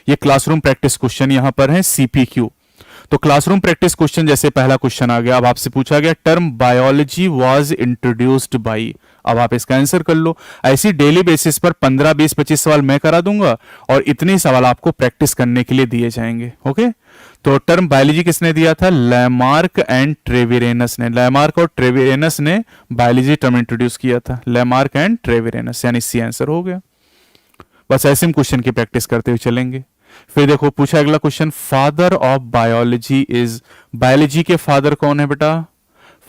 ये classroom practice question यहां पर है सीपीक्यू। तो क्लासरूम प्रैक्टिस क्वेश्चन जैसे पहला क्वेश्चन आ गया, अब आपसे पूछा गया term biology was introduced by. अब आप इसका आंसर कर लो। ऐसी डेली बेसिस पर 15 20 25 सवाल मैं करा दूंगा और इतने ही सवाल आपको प्रैक्टिस करने के लिए दिए जाएंगे। ओके, तो टर्म बायोलॉजी किसने दिया था? लैमार्क एंड ट्रेविरेनस ने। लैमार्क और ट्रेविरेनस ने बायोलॉजी टर्म इंट्रोड्यूस किया था, लैमार्क एंड ट्रेविरेनस, यानी सी आंसर हो गया। बस ऐसे हम क्वेश्चन की प्रैक्टिस करते हुए चलेंगे। फिर देखो पूछा अगला question, father of biology is. Biology के फादर कौन है बेटा?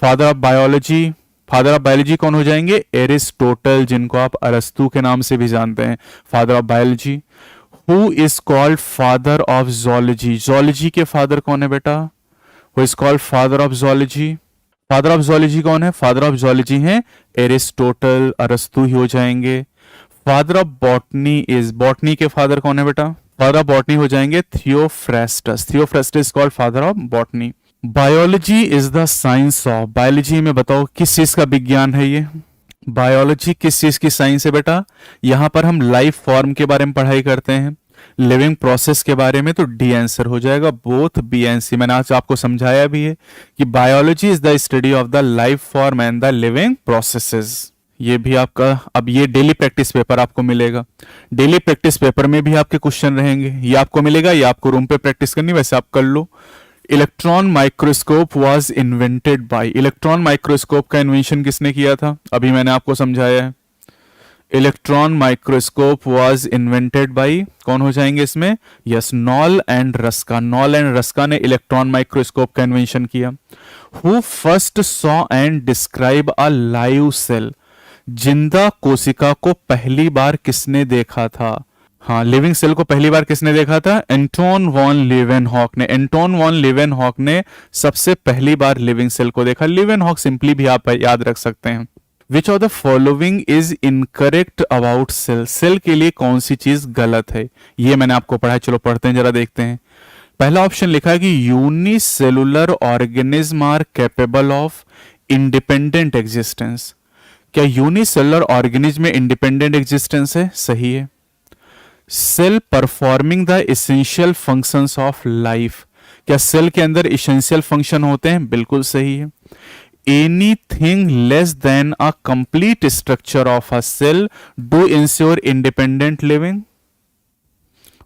Father of biology, father of biology कौन हो जाएंगे? एरिस्टोटल, जिनको आप अरस्तु के नाम से भी जानते हैं, father of biology. Who is called father of zoology. Zoology के फादर कौन है बेटा? Who is called father of zoology. Father of zoology कौन है? फादर ऑफ जोलॉजी है एरिस्टोटल, अरस्तु ही हो जाएंगे। Father of botany is. Botany के फादर कौन है बेटा? फादर ऑफ बॉटनी हो जाएंगे Theophrastus. Theophrastus called father of botany. Biology is the science of. Biology में बताओ किस चीज का विज्ञान है ये? बायोलॉजी किस चीज की साइंस है बेटा? यहां पर हम लाइफ फॉर्म के बारे में पढ़ाई करते हैं, लिविंग प्रोसेस के बारे में, तो डी आंसर हो जाएगा, बोथ बी एंड सी। मैंने आज आपको समझाया भी है कि biology is the study of the life form and the living processes. ये भी आपका, अब ये डेली प्रैक्टिस पेपर आपको मिलेगा। डेली प्रैक्टिस पेपर में भी आपके क्वेश्चन रहेंगे, ये आपको मिलेगा, ये आपको रूम पे प्रैक्टिस करनी, वैसे आप कर लो। Electron microscope was invented by. Electron microscope का इन्वेंशन किसने किया था? अभी मैंने आपको समझाया है। Electron microscope was invented by, कौन हो जाएंगे इसमें? Yes, Knoll and Ruska. Knoll and Ruska ने इलेक्ट्रॉन माइक्रोस्कोप का इन्वेंशन किया। Who first saw and describe a live cell. जिंदा कोशिका को पहली बार किसने देखा था? हाँ, लिविंग सेल को पहली बार किसने देखा था? एंटोन वॉन लीवेनहॉक ने। एंटोन वॉन लीवेनहॉक ने सबसे पहली बार लिविंग सेल को देखा। लीवेनहॉक सिंपली भी आप याद रख सकते हैं। Which of the following is incorrect about cell. Cell के लिए कौन सी चीज गलत है? ये मैंने आपको पढ़ा है, चलो पढ़ते हैं, जरा देखते हैं। पहला ऑप्शन लिखा है कि unicellular organism are capable of independent existence. क्या यूनिसेलुलर ऑर्गेनिज्म में इंडिपेंडेंट एग्जिस्टेंस है? सही है। Cell performing the essential functions of life. क्या सेल के अंदर एसेंशियल फंक्शन होते हैं? बिल्कुल सही है। Anything less than a complete structure of a cell do ensure independent living.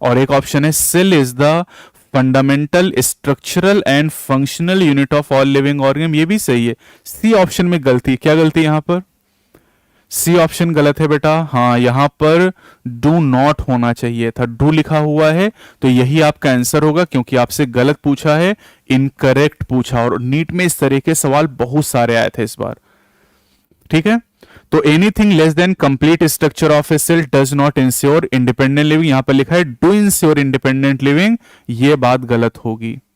और एक ऑप्शन है cell is the fundamental structural and functional unit of all living organism. ये भी सही है। सी ऑप्शन में गलती, क्या गलती यहां पर? सी ऑप्शन गलत है बेटा। हाँ, यहां पर डू नॉट होना चाहिए था, डू लिखा हुआ है, तो यही आपका आंसर होगा, क्योंकि आपसे गलत पूछा है, इनकरेक्ट पूछा। और नीट में इस तरह के सवाल बहुत सारे आए थे इस बार। ठीक है, तो anything less than complete structure of a cell does not ensure independent living. यहां पर लिखा है डू इंश्योर इंडिपेंडेंट लिविंग, ये बात गलत होगी।